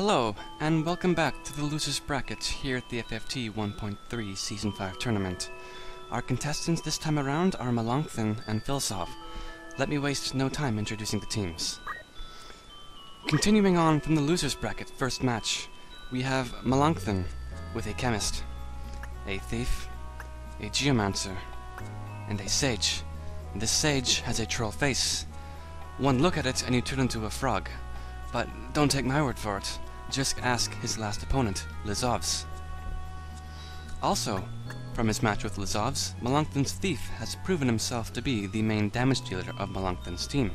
Hello, and welcome back to the Losers Bracket here at the FFT 1.3 Season 5 Tournament. Our contestants this time around are Melanchton and Philsov. Let me waste no time introducing the teams. Continuing on from the Losers Bracket first match, we have Melanchton with a Chemist, a Thief, a Geomancer, and a Sage. This Sage has a troll face. One look at it and you turn into a frog. But don't take my word for it. Just ask his last opponent, Lizov's. Also, from his match with Lizov's, Melanchton's Thief has proven himself to be the main damage dealer of Melanchton's team.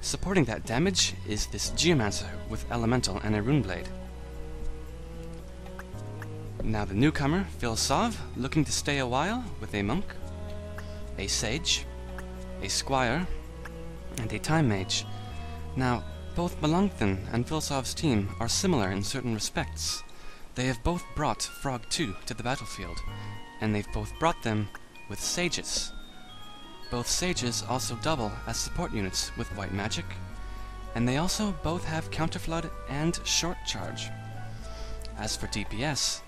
Supporting that damage is this Geomancer with Elemental and a Rune Blade. Now the newcomer, Philsov, looking to stay a while with a Monk, a Sage, a Squire, and a Time Mage. Now, both Melanchton and Philsov's team are similar in certain respects. They have both brought Frog 2 to the battlefield, and they've both brought them with Sages. Both Sages also double as support units with White Magic, and they also both have Counterflood and Short Charge. As for DPS,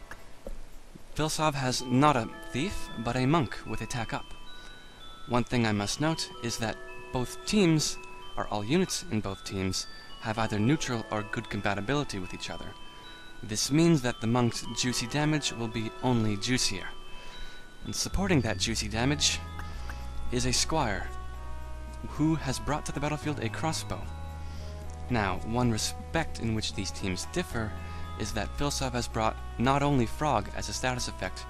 Philsov has not a Thief, but a Monk with Attack Up. One thing I must note is that both teams, or all units in both teams, have either neutral or good compatibility with each other. This means that the Monk's juicy damage will be only juicier. And supporting that juicy damage is a Squire, who has brought to the battlefield a crossbow. Now, one respect in which these teams differ is that Philsov has brought not only Frog as a status effect,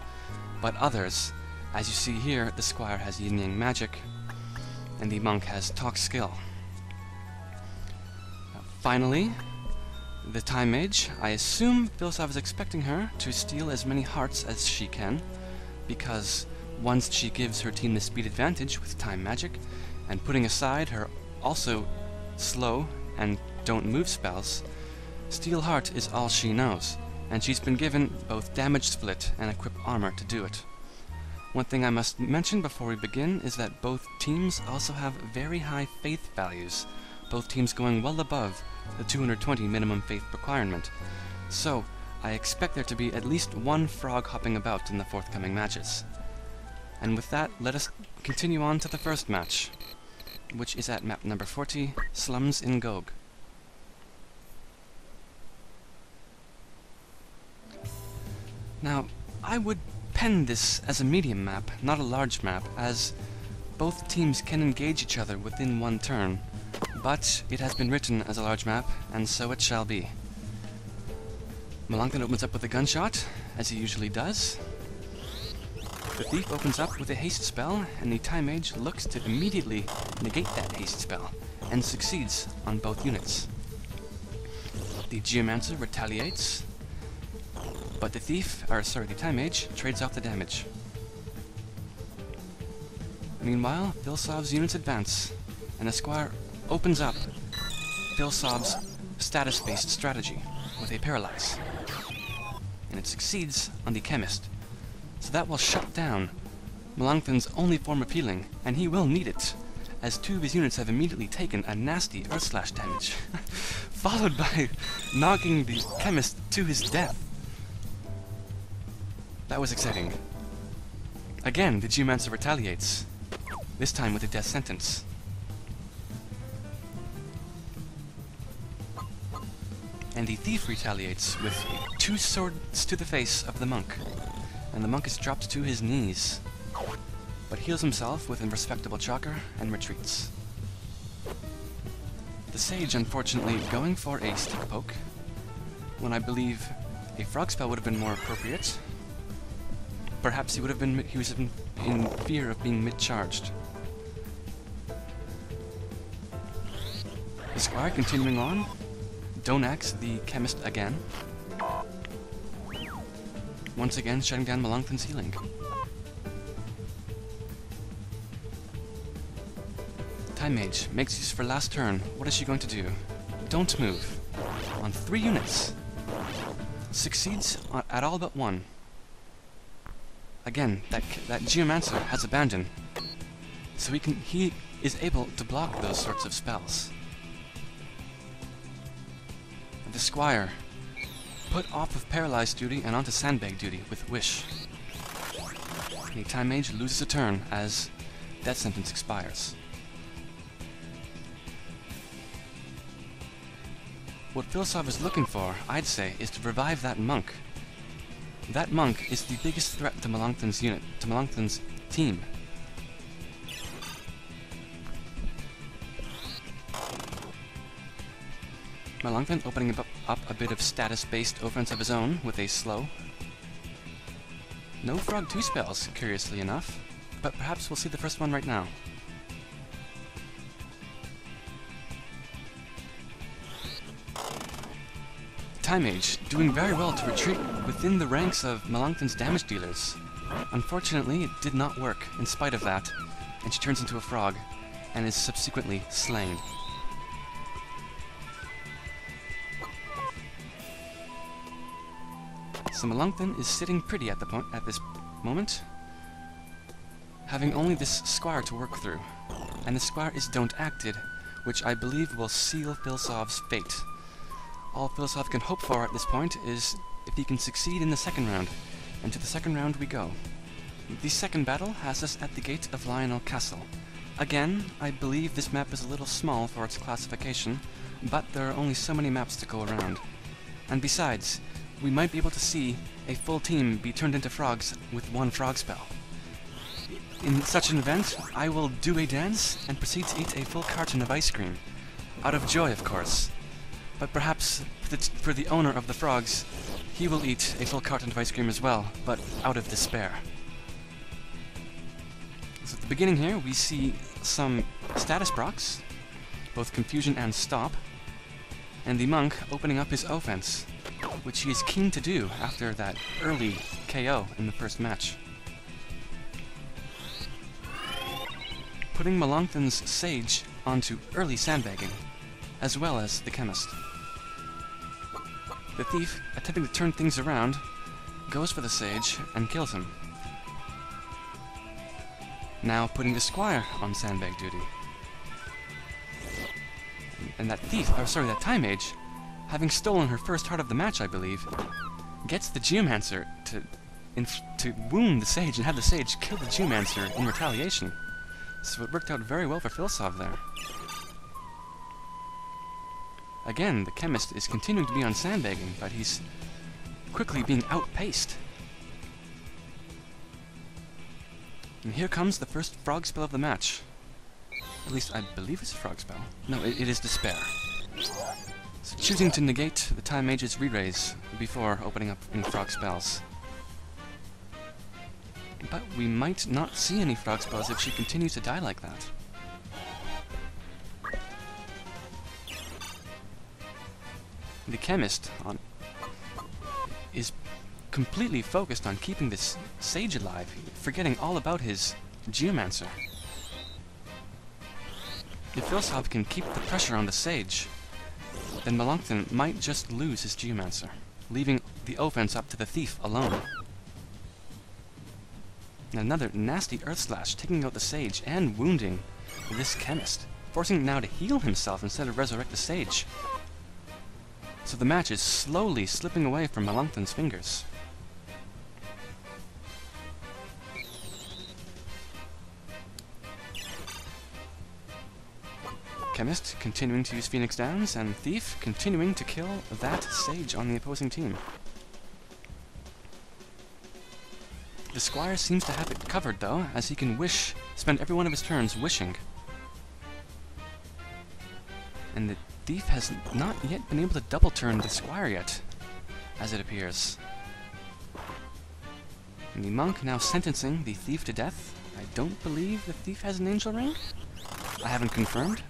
but others. As you see here, the Squire has Yin Yang Magic, and the Monk has Talk Skill. Finally, the Time Mage. I assume Philsov is expecting her to steal as many hearts as she can, because once she gives her team the speed advantage with Time Magic, and putting aside her also slow and don't move spells, Steal Heart is all she knows, and she's been given both Damage Split and Equip Armor to do it. One thing I must mention before we begin is that both teams also have very high faith values, both teams going well above the 220 minimum faith requirement. So, I expect there to be at least one frog hopping about in the forthcoming matches. And with that, let us continue on to the first match, which is at map number 40, Slums in Gog. Now, I would pen this as a medium map, not a large map, as both teams can engage each other within one turn, but it has been written as a large map, and so it shall be. Melanchton opens up with a gunshot, as he usually does. The Thief opens up with a haste spell, and the Time Mage looks to immediately negate that haste spell, and succeeds on both units. The Geomancer retaliates, but the Time Mage trades off the damage. Meanwhile, Philsov's units advance, and the Squire opens up Philsov's status-based strategy with a Paralyze, and it succeeds on the Chemist. So that will shut down Melanchton's only form of healing, and he will need it, as two of his units have immediately taken a nasty Earth Slash damage, followed by knocking the Chemist to his death. That was exciting. Again, the Geomancer retaliates, this time with a death sentence. And the Thief retaliates with 2 swords to the face of the Monk, and the Monk is dropped to his knees, but heals himself with a respectable Chalker and retreats. The Sage, unfortunately, going for a Stick Poke, when I believe a Frog spell would have been more appropriate. Perhaps he was in fear of being mid-charged. The Squire continuing on, Donax the Chemist again, once again shutting down Melanchton's healing. Time Mage makes use for last turn. What is she going to do? Don't move. On 3 units. Succeeds at all but 1. Again, that Geomancer has Abandon, so he is able to block those sorts of spells. The Squire put off of paralyzed duty and onto sandbag duty with Wish. The Time Mage loses a turn as death sentence expires. What Philsov is looking for, I'd say, is to revive that monk. That monk is the biggest threat to Melanchthon's unit, to Melanchthon's team. Melanchthon opening up a bit of status-based offense of his own with a slow. No Frog 2 spells, curiously enough, but perhaps we'll see the first one right now. Time Mage doing very well to retreat within the ranks of Melanchthon's damage dealers. Unfortunately, it did not work in spite of that, and she turns into a frog and is subsequently slain. So Melanchthon is sitting pretty at this moment, having only this Squire to work through, and the Squire is Don't Acted, which I believe will seal Philsov's fate. All Philsov can hope for at this point is if he can succeed in the second round, and to the second round we go. The second battle has us at the gate of Lionel Castle. Again, I believe this map is a little small for its classification, but there are only so many maps to go around. And besides, we might be able to see a full team be turned into frogs with one frog spell. In such an event, I will do a dance and proceed to eat a full carton of ice cream. Out of joy, of course. But perhaps for the owner of the frogs, he will eat a full carton of ice cream as well, but out of despair. So at the beginning here, we see some status procs, both Confusion and Stop, and the monk opening up his offense, which he is keen to do after that early KO in the first match. Putting Melanchthon's Sage onto early sandbagging, as well as the Chemist. The Thief, attempting to turn things around, goes for the Sage and kills him. Now putting the Squire on sandbag duty. And that Thief, that Time Mage, having stolen her first heart of the match, I believe, gets the Geomancer to wound the Sage and have the Sage kill the Geomancer in retaliation. So it worked out very well for Philsov there. Again, the Chemist is continuing to be on sandbagging, but he's quickly being outpaced. And here comes the first frog spell of the match. At least I believe it's a frog spell. No, it is Despair. So choosing to negate the Time Mage's re-raise before opening up any frog spells. But we might not see any frog spells if she continues to die like that. The Chemist is completely focused on keeping this Sage alive, forgetting all about his Geomancer. If Philsov can keep the pressure on the Sage, then Melanchthon might just lose his Geomancer, leaving the offense up to the Thief alone. Another nasty Earth Slash, taking out the Sage and wounding this Chemist, forcing him now to heal himself instead of resurrect the Sage. So the match is slowly slipping away from Melanchthon's fingers. Chemist continuing to use Phoenix Downs, and Thief continuing to kill that Sage on the opposing team. The Squire seems to have it covered though, as he can spend every one of his turns wishing. And the Thief has not yet been able to double turn the Squire yet, as it appears. And the Monk now sentencing the Thief to death. I don't believe the Thief has an Angel Ring. I haven't confirmed.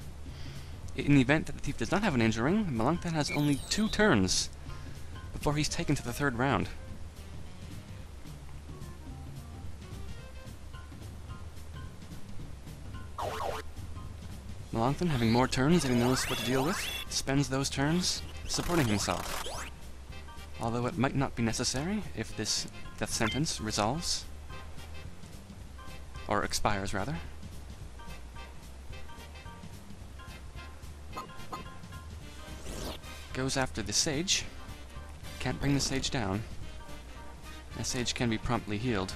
In the event that the Thief does not have an Angel Ring, Melanchthon has only 2 turns before he's taken to the 3rd round. Melanchthon, having more turns than he knows what to deal with, spends those turns supporting himself. Although it might not be necessary if this death sentence resolves. Or expires, rather. Goes after the Sage, can't bring the sage down. A sage can be promptly healed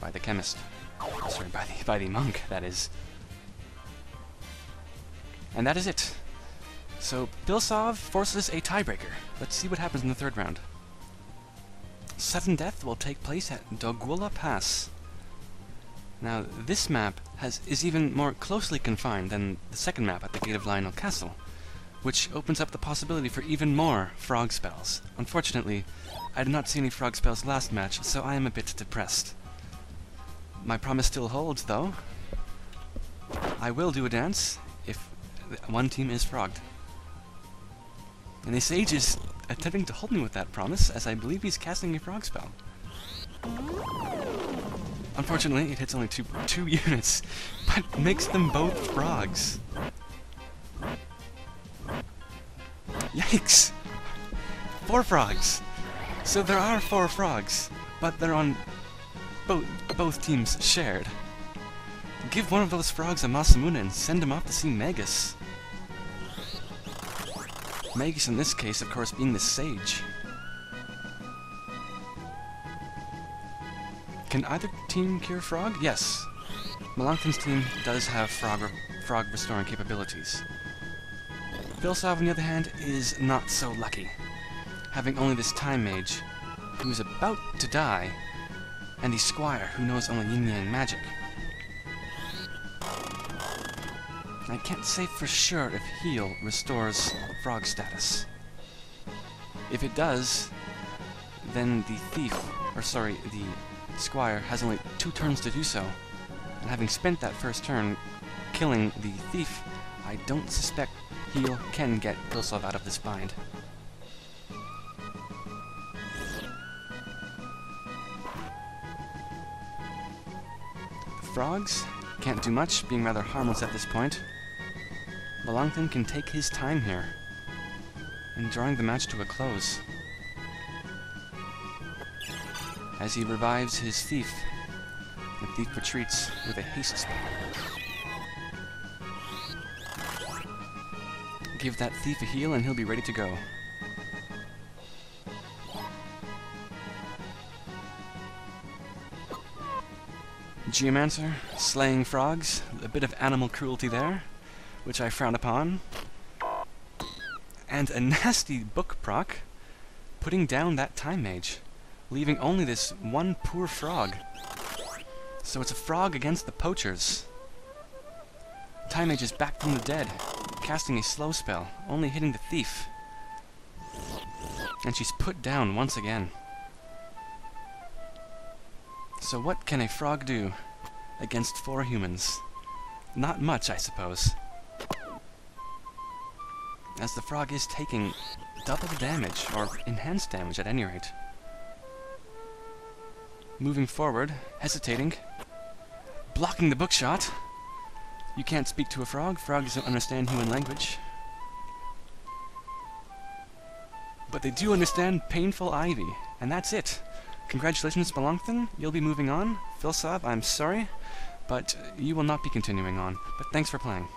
by the chemist. Sorry, by the monk, that is. And that is it. So, Philsov forces a tiebreaker. Let's see what happens in the third round. Sudden death will take place at Dogwulla Pass. Now, this map is even more closely confined than the second map at the Gate of Lionel Castle, which opens up the possibility for even more frog spells. Unfortunately, I did not see any frog spells last match, so I am a bit depressed. My promise still holds, though. I will do a dance if one team is frogged. And the sage is attempting to hold me with that promise, as I believe he's casting a frog spell. Unfortunately, it hits only two units, but makes them both frogs. Yikes! 4 frogs! So there are 4 frogs, but they're on both teams shared. Give one of those frogs a Masamune and send him off to see Magus. Magus in this case, of course, being the sage. Can either team cure frog? Yes. Melanchton's team does have frog restoring capabilities. Philsov, on the other hand, is not so lucky, having only this time mage, who is about to die, and the squire, who knows only yin-yang magic. I can't say for sure if heal restores frog status. If it does, then the the squire has only 2 turns to do so, and having spent that first turn killing the thief, I don't suspect heal can get Philsov out of this bind. The frogs can't do much, being rather harmless at this point. Melanchton can take his time here, in drawing the match to a close. As he revives his thief, the thief retreats with a haste spell. Give that thief a heal and he'll be ready to go. Geomancer, slaying frogs, a bit of animal cruelty there, which I frown upon. And a nasty book proc, putting down that time mage, leaving only this one poor frog. So it's a frog against the poachers. Time mage is back from the dead, casting a slow spell, only hitting the thief. And she's put down once again. So what can a frog do against 4 humans? Not much, I suppose. As the frog is taking double the damage, or enhanced damage at any rate. Moving forward, hesitating, blocking the bookshot. You can't speak to a frog. Frogs don't understand human language. But they do understand painful ivy, and that's it. Congratulations, Melanchton. You'll be moving on. Philsov, I'm sorry, but you will not be continuing on. But thanks for playing.